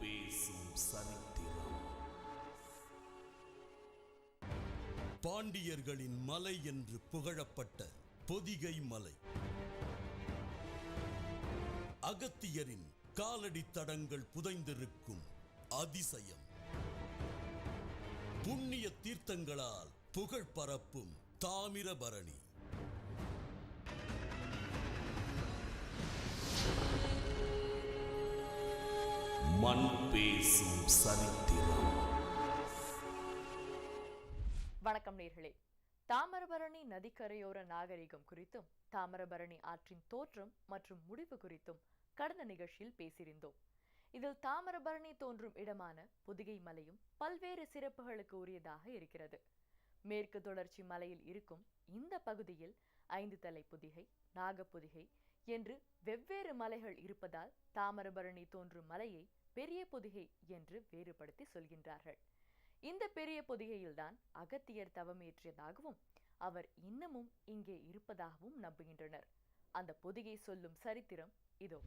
பேசும் சரித்திரம். பாண்டியர்களின் மலை என்று புகழப்பட்ட பொதிகை மலை, அகத்தியரின் காலடி தடங்கள் புதைந்திருக்கும் அதிசயம், புண்ணிய தீர்த்தங்களால் புகழ் பரப்பும் தாமிரபரணி. மண் பேசும் சரித்திரம். வணக்கம் நேர்களே. தாமிரபரணி நதிக்கரையோர நாகரிகம் குறித்தும் தாமிரபரணி ஆற்றின் தோற்றம் மற்றும் முடிவு குறித்தும் கடந்த நிகழ்ச்சியில் பேசியிருந்தோம். இதில் தாமிரபரணி தோன்றும் இடமான பொதிகை மலையும் பல்வேறு சிறப்புகளுக்கு உரியதாக இருக்கிறது. மேற்கு தொடர்ச்சி மலையில் இருக்கும் இந்த பகுதியில் 5 தலை பொதிகை, நாகப்பொதிகை என்று வெவ்வேறு மலைகள் இருப்பதால் தாமிரபரணி தோன்றும் மலையை பெரிய பொதிகை என்று வேறுபடுத்தி சொல்கின்றார்கள். இந்த பெரிய பொதிகையில்தான் அகத்தியர் தவமேற்றியதாகவும் அவர் இன்னமும் இங்கே இருப்பதாகவும் நம்புகின்றனர். அந்த பொதிகை சொல்லும் சரித்திரம் இதோ.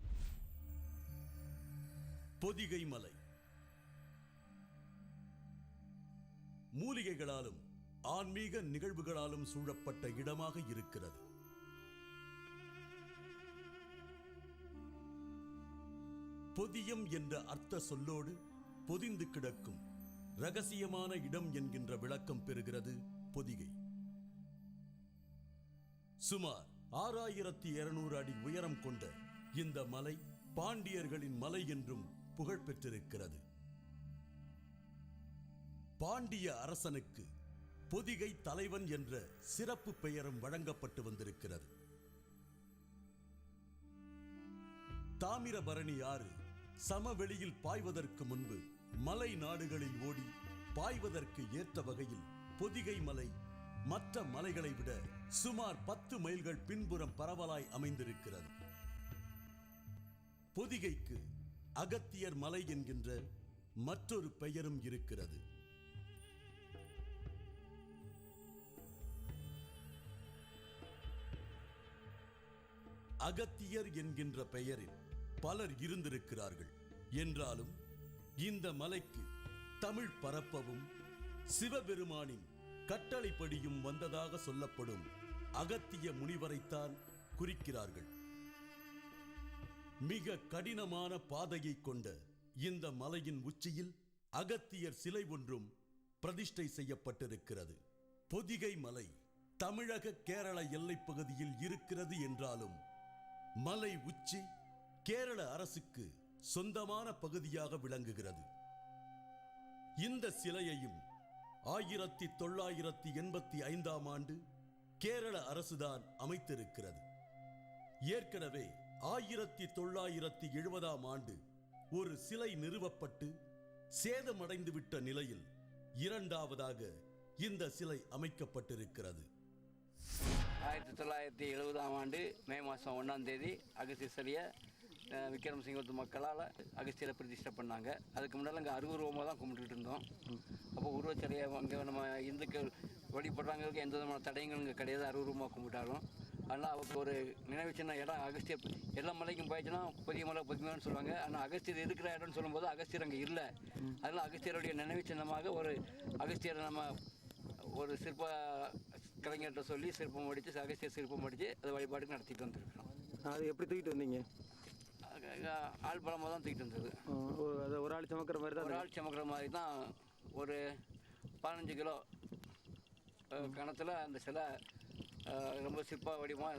பொதிகை மலை மூலிகைகளாலும் ஆன்மீக நிகழ்வுகளாலும் சூழப்பட்ட இடமாக இருக்கிறது. பொதியம் என்ற அர்த்த சொல்லோடு பொதிந்து கிடக்கும் இரகசியமான இடம் என்கின்ற விளக்கம் பெறுகிறது பொதிகை. சுமார் 6200 அடி உயரம் கொண்ட இந்த மலை பாண்டியர்களின் மலை என்றும் புகழ் பெற்றிருக்கிறது. பாண்டிய அரசனுக்கு பொதிகை தலைவன் என்ற சிறப்பு பெயரும் வழங்கப்பட்டு வந்திருக்கிறது. தாமிரபரணி ஆறு சமவெளியில் பாய்வதற்கு முன்பு மலை நாடுகளில் ஓடி பாய்வதற்கு ஏற்ற வகையில் பொதிகை மலை மற்ற மலைகளை விட சுமார் 10 மைல்கள் பின்புறம் பரவலாய் அமைந்திருக்கிறது. பொதிகைக்கு அகத்தியர் மலை என்கின்ற மற்றொரு பெயரும் இருக்கிறது. அகத்தியர் என்கின்ற பெயரில் பலர் இருந்திருக்கிறார்கள் என்றாலும் இந்த மலைக்கு தமிழ் பரப்பவும் சிவபெருமானின் கட்டளைப்படியும் வந்ததாக சொல்லப்படும் அகத்திய முனிவரைத்தான் குறிக்கிறார்கள். மிக கடினமான பாதையை கொண்ட இந்த மலையின் உச்சியில் அகத்தியர் சிலை ஒன்றும் பிரதிஷ்டை செய்யப்பட்டிருக்கிறது. பொதிகை மலை தமிழக கேரள எல்லைப் பகுதியில் இருக்கிறது என்றாலும் மலை உச்சி கேரள அரசுக்கு சொந்தமான பகுதியாக விளங்குகிறது. இந்த சிலையையும் 1985ஆம் ஆண்டு கேரள அரசுதான் அமைத்திருக்கிறது. ஏற்கனவே 1970ஆம் ஆண்டு ஒரு சிலை நிறுவப்பட்டு சேதமடைந்துவிட்ட நிலையில் இரண்டாவதாக இந்த சிலை அமைக்கப்பட்டிருக்கிறது. 1970ஆம் ஆண்டு மே மாதம் 1ஆம் தேதி அகஸ்தியர் சிலையை விக்ரம் சிங்கத்து மக்களால் அகஸ்தியரை பிரதிஷ்டை பண்ணாங்க. அதுக்கு முன்னால் அங்கே அருவுருவமாக தான் கும்பிட்டுட்டு இருந்தோம். அப்போ உருவச்சிலையை அங்கே நம்ம இந்துக்கள் வழிபடுறாங்களுக்கு எந்த விதமான தடயங்களும் இங்கே கிடையாது. அருவுருவமாக கும்பிட்டாலும் ஆனால் அவருக்கு ஒரு நினைவு சின்ன இடம் அகஸ்தியர் எல்லா மலைக்கும் போயிடுச்சுன்னா பொதிகை மலை பொதிமைன்னு சொல்லுவாங்க. ஆனால் அகஸ்தியர் இருக்கிற இடம்னு சொல்லும்போது அகஸ்தியர் அங்கே இல்லை. அதனால் அகஸ்தியருடைய நினைவு சின்னமாக ஒரு அகஸ்தியரை நம்ம ஒரு சிற்ப கலைஞர்கிட்ட சொல்லி சிற்பம் அடித்து அகஸ்தியர் சிற்பம் அடித்து அதை வழிபாடு நடத்திட்டு வந்துருக்கிறோம். அது எப்படி தூக்கிட்டு வந்தீங்க? ஆள் பலமாக தான் தூக்கிட்டு வந்தது. அது ஒரு ஆள் சுமக்கிற மாதிரி தான்? ஒரு ஆள் சுமக்கிற மாதிரி தான். ஒரு 15 கிலோ கணத்தில் அந்த சிலை ரொம்ப சிற்ப வடிவமாக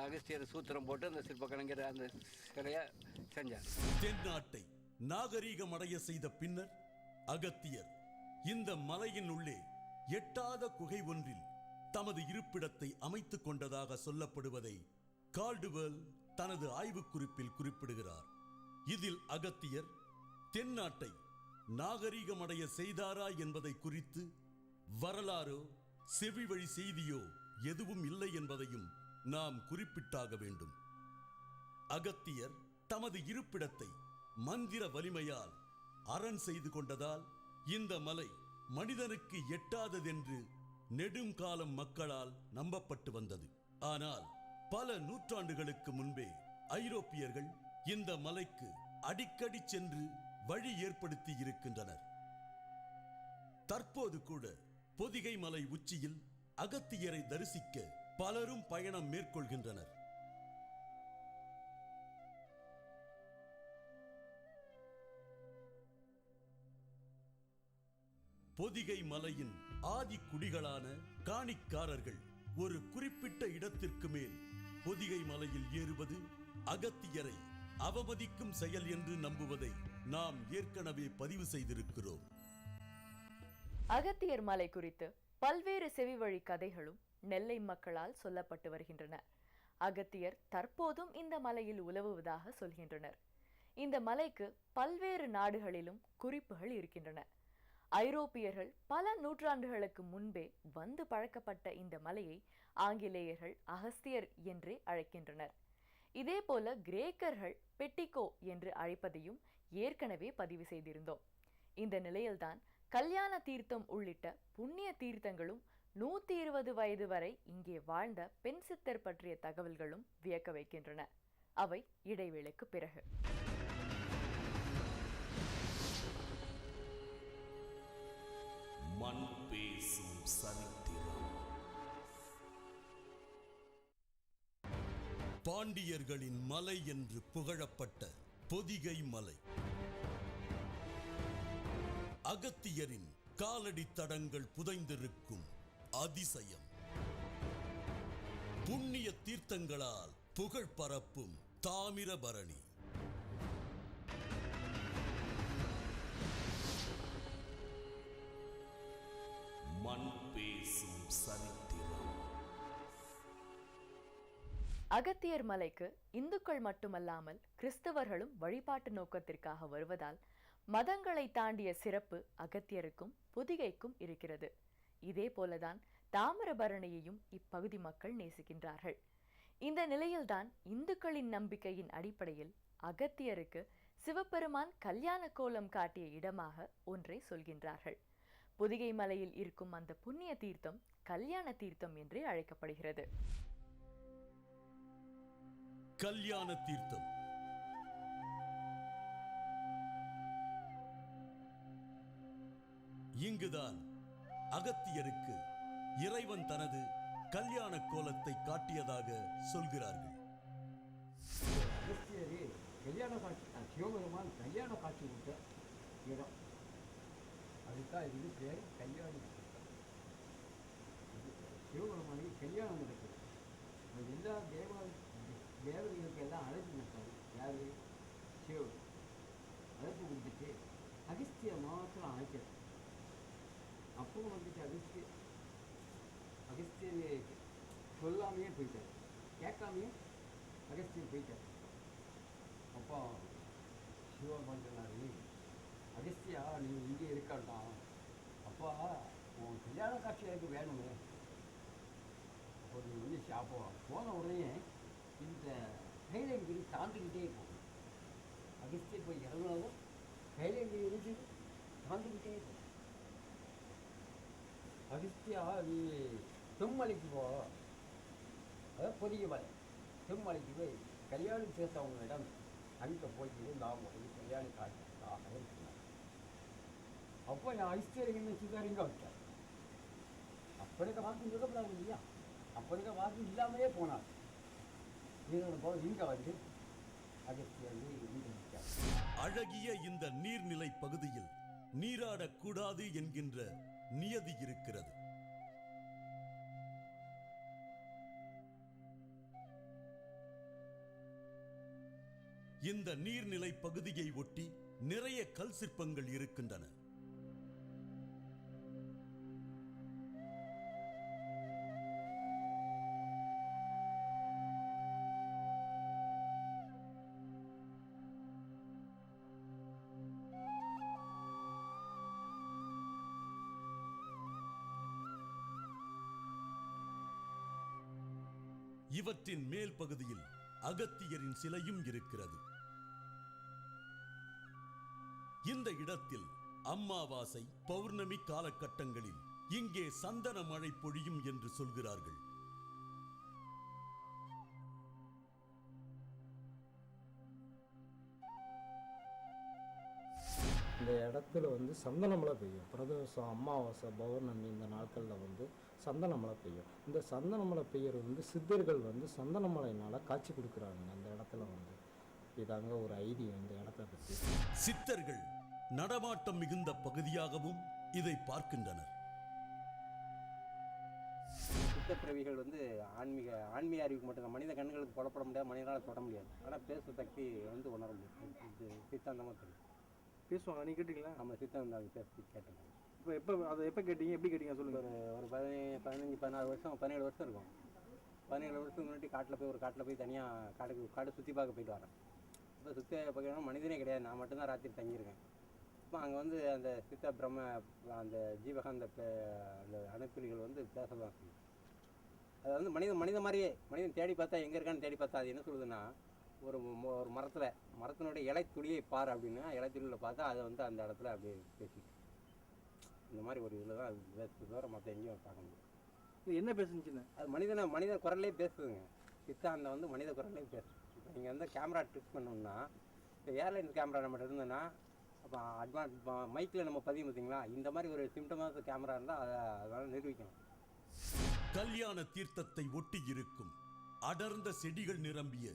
அகஸ்தியர் சூத்திரம் போட்டு அந்த சிற்ப கலைஞர் அந்த சிலையை செஞ்சார். தென்னாட்டை நாகரீகம் அடைய செய்த பின்னர் அகத்தியர் இந்த மலையின் உள்ளே எட்டாத குகை ஒன்றில் தமது இருப்பிடத்தை அமைத்துக் கொண்டதாக சொல்லப்படுவதை கால்டுவெல் தனது ஆய்வுக் குறிப்பில் குறிப்பிடுகிறார். இதில் அகத்தியர் தென்னாட்டை நாகரீகமடைய செய்தாரா என்பதை குறித்து வரலாறோ செவிவழி செய்தியோ எதுவும் இல்லை என்பதையும் நாம் குறிப்பிட்டாக வேண்டும். அகத்தியர் தமது இருப்பிடத்தை மந்திர வலிமையால் அரண் செய்து கொண்டதால் இந்த மலை மனிதனுக்கு எட்டாததென்று நெடுங்காலம் மக்களால் நம்பப்பட்டு வந்தது. ஆனால் பல நூற்றாண்டுகளுக்கு முன்பே ஐரோப்பியர்கள் இந்த மலைக்கு அடிக்கடி சென்று வழி ஏற்படுத்தி இருக்கின்றனர். தற்போது கூட பொதிகை மலை உச்சியில் அகத்தியரை தரிசிக்க பலரும் பயணம் மேற்கொள்கின்றனர். பொதிகை மலையின் ஆதி குடிகளான காணிக்காரர்கள் ஒரு குறிப்பிட்ட இடத்திற்கு மேல் பொதிகை மலையில் ஏறுவது அகத்தியரை அவமதிக்கும் செயல் என்று நம்புவதை நாம் ஏற்கனவே பதிவு செய்திருக்கிறோம். அகத்தியர் மலை குறித்து பல்வேறு செவிவழி கதைகளும் நெல்லை மக்களால் சொல்லப்பட்டு வருகின்றன. அகத்தியர் தற்போதும் இந்த மலையில் உலவுவதாக சொல்கின்றனர். இந்த மலைக்கு பல்வேறு நாடுகளிலும் குறிப்புகள் இருக்கின்றன. ஐரோப்பியர்கள் பல நூற்றாண்டுகளுக்கு முன்பே வந்து பழக்கப்பட்ட இந்த மலையை ஆங்கிலேயர்கள் அகஸ்தியர் என்றே அழைக்கின்றனர். இதேபோல கிரேக்கர்கள் பெட்டிகோ என்று அழைப்பதையும் ஏற்கனவே பதிவு செய்திருந்தோம். இந்த நிலையில்தான் கல்யாண தீர்த்தம் உள்ளிட்ட புண்ணிய தீர்த்தங்களும் 120 வயது வரை இங்கே வாழ்ந்த பெண் சித்தர் பற்றிய தகவல்களும் வியக்க வைக்கின்றன. அவை இடைவேளைக்கு பிறகு. மண் பேசும் சரித்திரம். பாண்டியர்களின் மலை என்று புகழப்பட்ட பொதிகை மலை அகத்தியரின் காலடி தடங்கள் புதைந்திருக்கும் அதிசயம். புண்ணிய தீர்த்தங்களால் புகழ் பரப்பும் தாமிரபரணி. மண் பேசும் சரித்திரம். அகத்தியர் மலைக்கு இந்துக்கள் மட்டுமல்லாமல் கிறிஸ்தவர்களும் வழிபாட்டு நோக்கத்திற்காக வருவதால் மதங்களை தாண்டிய சிறப்பு அகத்தியருக்கும் பொதிகைக்கும் இருக்கிறது. இதே போலதான் தாமிரபரணியையும் இப்பகுதி மக்கள் நேசிக்கின்றார்கள். இந்த நிலையில்தான் இந்துக்களின் நம்பிக்கையின் அடிப்படையில் அகத்தியருக்கு சிவபெருமான் கல்யாண கோலம் காட்டிய இடமாக ஒன்றை சொல்கின்றார்கள். பொதிகை மலையில் இருக்கும் அந்த புண்ணிய தீர்த்தம் கல்யாண தீர்த்தம் என்றே அழைக்கப்படுகிறது. கல்யாண தீர்த்தம் இங்குதான் அகத்தியருக்கு இறைவன் தனது கல்யாண கோலத்தை காட்டியதாக சொல்கிறார்கள். கல்யாண காட்சி சிவபெருமான் கல்யாண காட்சி கொடுத்த இடம். அதுதான் இது பேர் கல்யாணி. சிவபெருமானுக்கு கல்யாணம் நடக்குது. எல்லா தேவதைகளுக்கு எல்லாம் அழைப்பு நடத்தாரு. யாரு? சிவன் அழைப்பு கொடுத்துட்டு அகஸ்தியர் மாத்திரம் அழைக்கிறது. அப்போ வந்துட்டு அகஸ்தியர் சொல்லாமையே போயிட்டார், கேட்காமையே அகஸ்தியர் போயிட்டார். அப்போ சிவன் பண்ணுறாரு, அகஸ்தியா நீ இங்கே இருக்காண்டாம். அப்பா உன் கல்யாண காட்சி எனக்கு வேணுமே. அப்போ நீ வந்து அப்போ போன உடனே இந்த கைலங்கிரி தாண்டிக்கிட்டே போகும். அகஸ்தியர் போய் இறங்கினாலும் கைலங்கிரி இருந்து தாண்டிக்கிட்டே போகும். அகஸ்தியா நீ செம்மலைக்கு போ, அதாவது பொதிகை மலை செம்மலைக்கு போய் கல்யாணம் சேர்த்தவங்க இடம் அங்கே போய் நாம் ஒரு கல்யாணம் காட்டாக சொன்னார். அப்போ என் ஐஸ்வர்யம் வச்சுக்கார் இங்கே வச்சார். அப்போ இருக்க வாக்கு சொல்லப்படாது இல்லையா? அப்போ இருக்க வாக்கு இல்லாமலே போனார். இதோட போது இங்கே வந்து அகஸ்தியர் இங்கே வச்சார். அழகிய இந்த நீர்நிலை பகுதியில் நீராடக்கூடாது என்கின்ற நியதி இருக்கிறது. இந்த நீர்நிலை பகுதியை ஒட்டி நிறைய கல் சிற்பங்கள் இருக்கின்றன. இவற்றின் மேல் பகுதியில் அகத்தியரின் சிலையும் இருக்கிறது. இந்த இடத்தில் அமாவாசை, பௌர்ணமி காலகட்டங்களில் இங்கே சந்தன மழை பொழியும் என்று சொல்கிறார்கள். இந்த இடத்துல வந்து சந்தன மழை பெய்யும். பிரதோஷம், அமாவாசை, பௌர்ணமி இந்த நாட்களில் வந்து சந்தன மழை பெய்யும். இந்த சந்தன மழை பெய்யறது வந்து சித்தர்கள் வந்து சந்தன மலையினால் காட்சி கொடுக்குறாங்க அந்த இடத்துல வந்து. இதாங்க ஒரு ஐதீகம் இந்த இடத்த பற்றி. சித்தர்கள் நடமாட்டம் மிகுந்த பகுதியாகவும் இதை பார்க்கின்றனர். சித்தப்பிரவிகள் வந்து ஆன்மீக அறிவுக்கு மட்டும்தான். மனித கண்களுக்கு புலப்பட முடியாது, மனிதனால் தொட முடியாது. ஆனால் பேசும் சக்தி வந்து உணர முடியும். இது சித்தாந்தமாக தெரியும். பேசுவாங்க, நீங்கள் கேட்டீங்களா? நம்ம சித்தாந்தம் அது பேசி கேட்டோம். அதை எப்போ கேட்டீங்க, எப்படி கேட்டீங்க சொல்லுங்கள். ஒரு 15-16 வருஷம், 17 வருஷம் இருக்கும். 17 வருஷத்துக்கு முன்னாடி காட்டில் போய் தனியாக காடு சுற்றி பார்க்க போயிட்டு வரேன். இப்போ சுற்றி பார்க்கணும் மனிதனே கிடையாது, நான் மட்டும்தான் ராத்திரி தங்கியிருக்கேன். இப்போ அங்கே வந்து அந்த சித்த பிரம்ம அந்த ஜீவகாந்த அந்த அணுக்குறிகள் வந்து பேசலாம். அது வந்து மனித மாதிரியே மனிதன் தேடி பார்த்தா எங்கே இருக்கான்னு தேடி பார்த்தா அது என்ன சொல்லுதுன்னா, ஒரு மரத்தினுடைய இலைத்துளியை பார் அப்படின்னா இலைத்துளியில் பார்த்தா அதை வந்து அந்த இடத்துல அப்படியே பேசிட்டு இந்த மாதிரி ஒரு இதில் தான் அது பேசுறது தவிர மற்ற எங்கேயும் பார்க்க முடியும். இது என்ன பேசுச்சுன்னு அது மனித குரல்லே பேசுதுங்க. சித்தாந்தம் வந்து மனித குரல்லே பேசுது. இப்போ நீங்கள் வந்து கேமரா ட்ரிக் பண்ணணும்னா, இப்போ ஏர்லைன்ஸ் கேமரா நம்மகிட்ட இருந்ததுன்னா அப்போ அட்வான்ஸ் மைக்கில் நம்ம பதிவு பார்த்தீங்களா, இந்த மாதிரி ஒரு சிம்டமாஸ் கேமரா இருந்தால் அதனால் நிரூபிக்கணும். கல்யாண தீர்த்தத்தை ஒட்டி இருக்கும் அடர்ந்த செடிகள் நிரம்பிய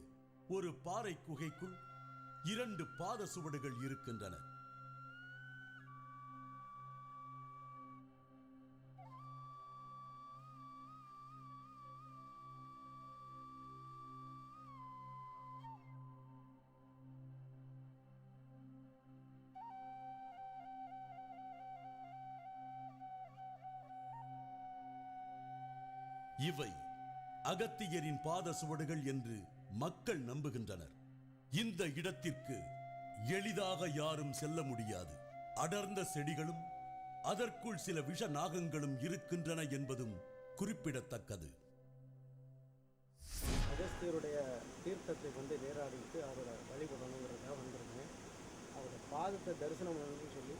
ஒரு பாறை குகைக்குள் 2 பாத சுவடுகள் இருக்கின்றன. இவை அகத்தியரின் பாத சுவடுகள் என்று மக்கள் நம்புகின்றனர். இந்த இடத்திற்கு எளிதாக யாரும் செல்ல முடியாது. அடர்ந்த செடிகளும் அதற்குள் சில விஷ நாகங்களும் இருக்கின்றன என்பதும் குறிப்பிடத்தக்கது. அகஸ்தியருடைய தீர்த்தத்தை வந்து நீராடிட்டு அவரை வழிபடணுங்கிறதுக்காக வந்திருக்கேன். அவரோட பாதத்தை தரிசனம் பண்ணணும்னு சொல்லி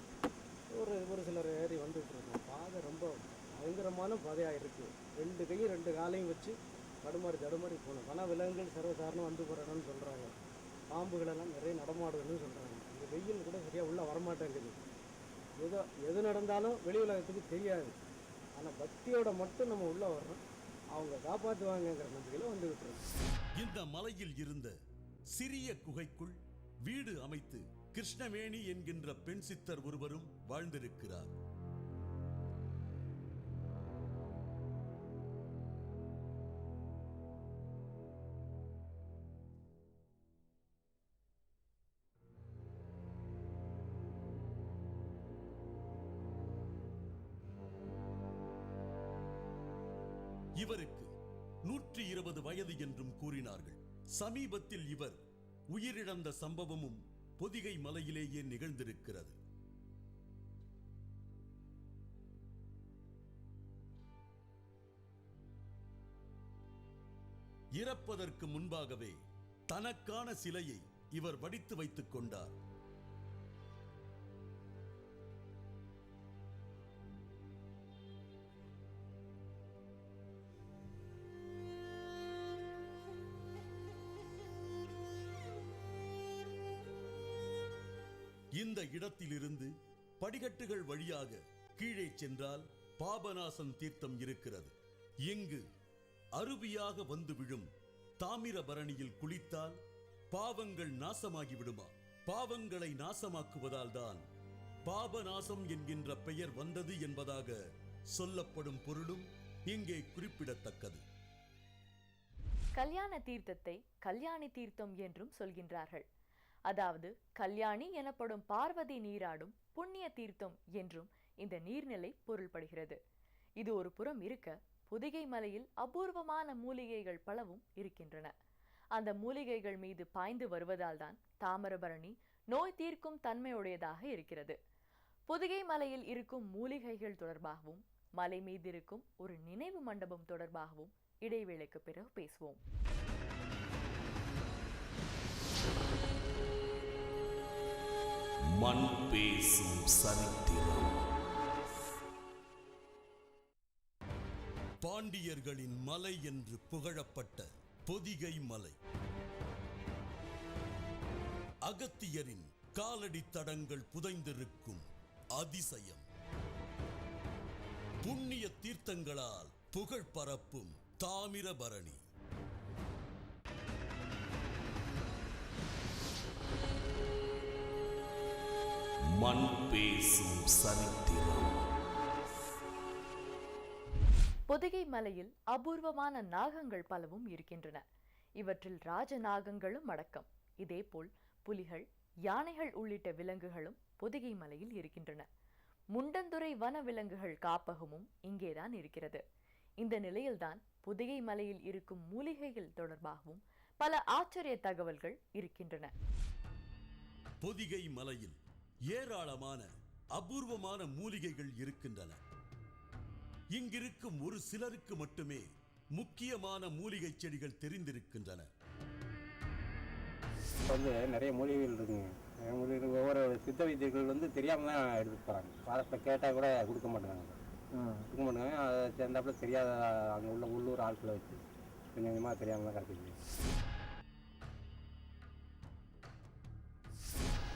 ஒரு சிலர் ஏறி வந்துட்டு இருக்கோம். பாதை ரொம்ப பயங்கரமான பாதையாக இருக்குது. 2 கையும் 2 காலையும் வச்சு தடுமாறி போகணும். வன விலங்குகள் சர்வசாரணம் வந்து போகிறோன்னு சொல்கிறாங்க. பாம்புகளெல்லாம் நிறைய நடமாடுதுன்னு சொல்கிறாங்க. இந்த வெயில் கூட சரியாக உள்ளே வரமாட்டேங்குது. எது நடந்தாலும் வெளி உலகத்துக்கு தெரியாது. ஆனால் பக்தியோட மட்டும் நம்ம உள்ளே வர்றோம். அவங்க காப்பாற்றுவாங்கங்கிற நம்பிக்கையில் வந்துகிட்டு இருக்கோம். இந்த மலையில் இருந்த சிறிய குகைக்குள் வீடு அமைத்து கிருஷ்ணவேணி என்கின்ற பெண் சித்தர் ஒருவரும் வாழ்ந்திருக்கிறார். இவருக்கு 120 வயது என்றும் கூறினார்கள். சமீபத்தில் இவர் உயிரிழந்த சம்பவமும் பொதிகை மலையிலேயே நிகழ்ந்திருக்கிறது. இறப்பதற்கு முன்பாகவே தனக்கான சிலையை இவர் வடித்து வைத்துக் கொண்டார். இந்த இடத்திலிருந்து படிக்கட்டுகள் வழியாக கீழே சென்றால் பாபநாசம் தீர்த்தம் இருக்கிறது. இங்கு அருவியாக வந்து விழும் தாமிரபரணியில் குளித்தால் பாவங்கள் நாசமாகி விடுமா? பாவங்களை நாசமாக்குவதால் தான் பாபநாசம் என்கின்ற பெயர் வந்தது என்பதாக சொல்லப்படும் பொருளும் இங்கே குறிப்பிடத்தக்கது. கல்யாண தீர்த்தத்தை கல்யாணி தீர்த்தம் என்றும் சொல்கின்றார்கள். அதாவது கல்யாணி எனப்படும் பார்வதி நீராடும் புண்ணிய தீர்த்தம் என்றும் இந்த நீர்நிலை பொருள்படுகிறது. இது ஒரு புறம் இருக்க, பொதிகை மலையில் அபூர்வமான மூலிகைகள் பலவும் இருக்கின்றன. அந்த மூலிகைகள் மீது பாய்ந்து வருவதால் தான் தாமிரபரணி நோய் தீர்க்கும் தன்மையுடையதாக இருக்கிறது. பொதிகை மலையில் இருக்கும் மூலிகைகள் தொடர்பாகவும் மலை மீது இருக்கும் ஒரு நினைவு மண்டபம் தொடர்பாகவும் இடைவேளைக்கு பிறகு பேசுவோம். மண் பேசும் சரித்திரம். பாண்டியர்களின் மலை என்று புகழப்பட்ட பொதிகை மலை அகத்தியரின் காலடி தடங்கள் புதைந்திருக்கும் அதிசயம். புண்ணிய தீர்த்தங்களால் புகழ் பரப்பும் தாமிரபரணி. மண் பேசும் சரித்திரம். பொதிகை மலையில் அபூர்வமான நாகங்கள் பலவும் இருக்கின்றன. இவற்றில் ராஜநாகங்களும் அடக்கம். இதேபோல் புலிகள், யானைகள் உள்ளிட்ட விலங்குகளும் பொதிகை மலையில் இருக்கின்றன. முண்டந்துறை வன விலங்குகள் காப்பகமும் இங்கேதான் இருக்கிறது. இந்த நிலையில்தான் பொதிகை மலையில் இருக்கும் மூலிகைகள் தொடர்பாகவும் பல ஆச்சரிய தகவல்கள் இருக்கின்றன. பொதிகை மலையில் ஏராளமான அபூர்வமான மூலிகைகள் இருக்கின்றன. இங்கிருக்கும் ஒரு சிலருக்கு மட்டுமே முக்கியமான மூலிகை செடிகள் தெரிந்திருக்கின்றன. நிறைய மூலிகைகள் இருக்குங்க. நிறைய மூலிகைகள் ஒவ்வொரு சித்த வைத்தியர்கள் தெரியாம தான் எடுத்துட்டு போறாங்க. பாதத்தை கேட்டால் கூட கொடுக்க மாட்டாங்க. அதை சேர்ந்தாப்புல தெரியாத அங்கே உள்ள உள்ளூர் ஆட்களை வச்சு கொஞ்சம் கொஞ்சமாக தெரியாமல் தான் கிடைச்சிது.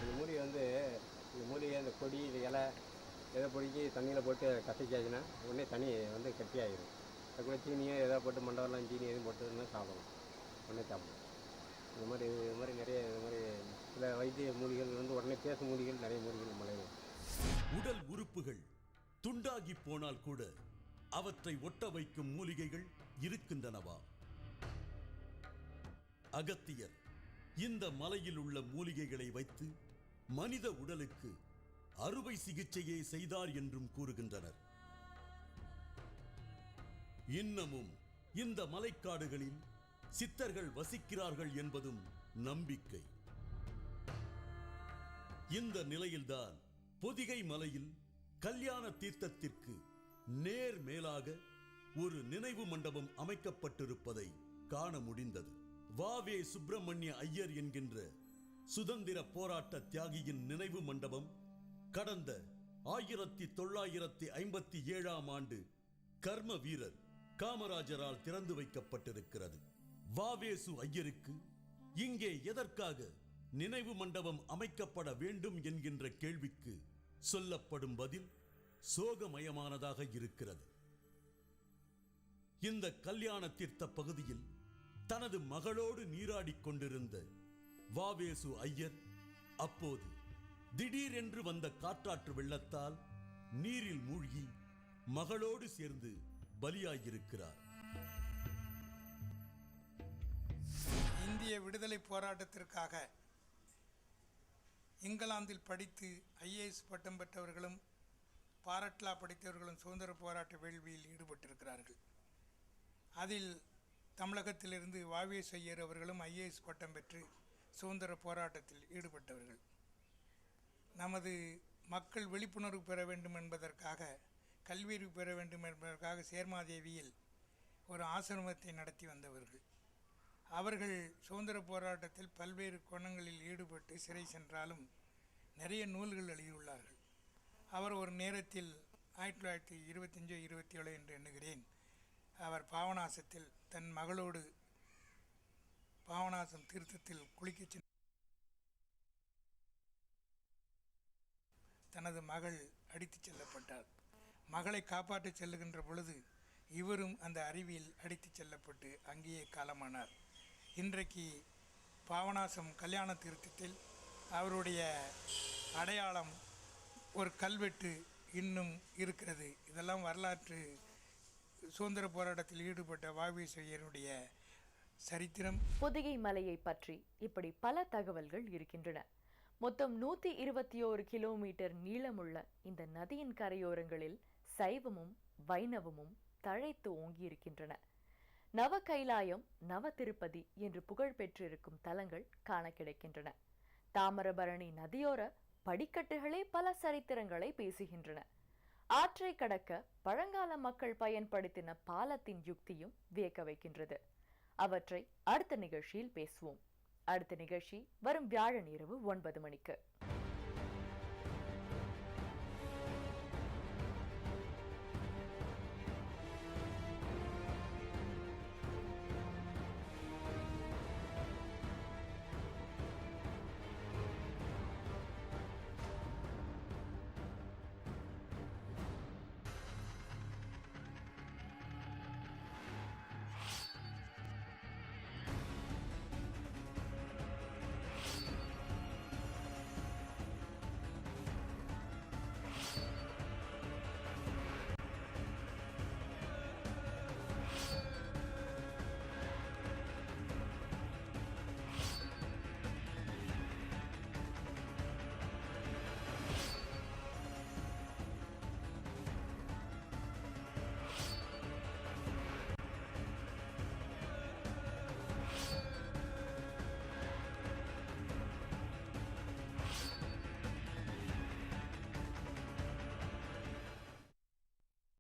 இந்த மூலிகை இந்த கொடி, இந்த இலை எதை பொடிக்கி தண்ணியில் போட்டு கசைக்காச்சுன்னா உடனே தண்ணி கட்டியாகிடும். அது கூட சீனியோ எதை போட்டு மண்டபம்லாம் சீனி எதுவும் போட்டுன்னா சாப்பிடலாம், உடனே சாப்பிடலாம். இந்த மாதிரி நிறைய சில வைத்திய மூலிகைகள் உடனே பேசும் மூலிகைகள் நிறைய மூலிகைகள் மலையில். உடல் உறுப்புகள் துண்டாகி போனால் கூட அவற்றை ஒட்ட வைக்கும் மூலிகைகள் இருக்கின்றனவா? அகத்தியர் இந்த மலையில் உள்ள மூலிகைகளை வைத்து மனித உடலுக்கு அறுவை சிகிச்சையை செய்தார் என்றும் கூறுகின்றனர். இன்னமும் இந்த மலைக்காடுகளில் சித்தர்கள் வசிக்கிறார்கள் என்பதும் நம்பிக்கை. இந்த நிலையில்தான் பொதிகை மலையில் கல்யாண தீர்த்தத்திற்கு நேர் மேலாக ஒரு நினைவு மண்டபம் அமைக்கப்பட்டிருப்பதை காண முடிந்தது. வாவே சுப்பிரமணிய ஐயர் என்கின்ற சுதந்திர போராட்ட தியாகியின் நினைவு மண்டபம் கடந்த 1957ஆம் ஆண்டு கர்ம வீரர் காமராஜரால் திறந்து வைக்கப்பட்டிருக்கிறது. வாவேசு ஐயருக்கு இங்கே எதற்காக நினைவு மண்டபம் அமைக்கப்பட வேண்டும் என்கின்ற கேள்விக்கு சொல்லப்படும் பதில் சோகமயமானதாக இருக்கிறது. இந்த கல்யாண தீர்த்த பகுதியில் தனது மகளோடு நீராடிக் கொண்டிருந்த வாவேசு ஐயர் அப்போது திடீரென்று வந்த காற்றாற்று வெள்ளத்தால் நீரில் மூழ்கி மகளோடு சேர்ந்து பலியாகியிருக்கிறார். இந்திய விடுதலை போராட்டத்திற்காக இங்கிலாந்தில் படித்து ஐஏஎஸ் பட்டம் பெற்றவர்களும் பாரட்லா படித்தவர்களும் சுதந்திர போராட்ட வேள்வியில் ஈடுபட்டிருக்கிறார்கள். அதில் தமிழகத்திலிருந்து வாவேசு ஐயர் அவர்களும் ஐஏஎஸ் பட்டம் பெற்று சுதந்திர போராட்டத்தில் ஈடுபட்டவர்கள். நமது மக்கள் விழிப்புணர்வு பெற வேண்டும் என்பதற்காக, கல்வியறிவு பெற வேண்டும் என்பதற்காக சேர்மாதேவியில் ஒரு ஆசிரமத்தை நடத்தி வந்தவர்கள். அவர்கள் சுதந்திர போராட்டத்தில் பல்வேறு கோணங்களில் ஈடுபட்டு சிறை சென்றாலும் நிறைய நூல்கள் எழுதியுள்ளார்கள். அவர் ஒரு நேரத்தில் 1925-27 என்று எண்ணுகிறேன், அவர் பாவநாசத்தில் தன் மகளோடு பாவநாசம் தீர்த்தத்தில் குளிக்க தனது மகள் அடித்துச் செல்லப்பட்டார். மகளை காப்பாற்ற செல்லுகின்ற பொழுது இவரும் அந்த அருவியில் அடித்துச் செல்லப்பட்டு அங்கேயே காலமானார். இன்றைக்கு பாவநாசம் கல்யாண தீர்த்தத்தில் அவருடைய அடையாளம் ஒரு கல்வெட்டு இன்னும் இருக்கிறது. இதெல்லாம் வரலாற்று சுதந்திர போராட்டத்தில் ஈடுபட்ட வாவேசு ஐயருடைய சரித்திரம். பொதிகை மலையை பற்றி இப்படி பல தகவல்கள் இருக்கின்றன. மொத்தம் 121 கிலோமீட்டர் நீளமுள்ள இந்த நதியின் கரையோரங்களில் சைவமும் வைணவமும் தழைத்து ஓங்கியிருக்கின்றன. நவ கைலாயம், நவ திருப்பதி என்று புகழ் பெற்றிருக்கும் தலங்கள் காண கிடைக்கின்றன. தாமிரபரணி நதியோர படிக்கட்டுகளே பல சரித்திரங்களை பேசுகின்றன. ஆற்றை கடக்க பழங்கால மக்கள் பயன்படுத்தின பாலத்தின் யுக்தியும் வியக்க வைக்கின்றது. அவற்றை அடுத்த நிகழ்ச்சியில் பேசுவோம். அடுத்த நிகழ்ச்சி வரும் வியாழன் இரவு 9 மணிக்கு.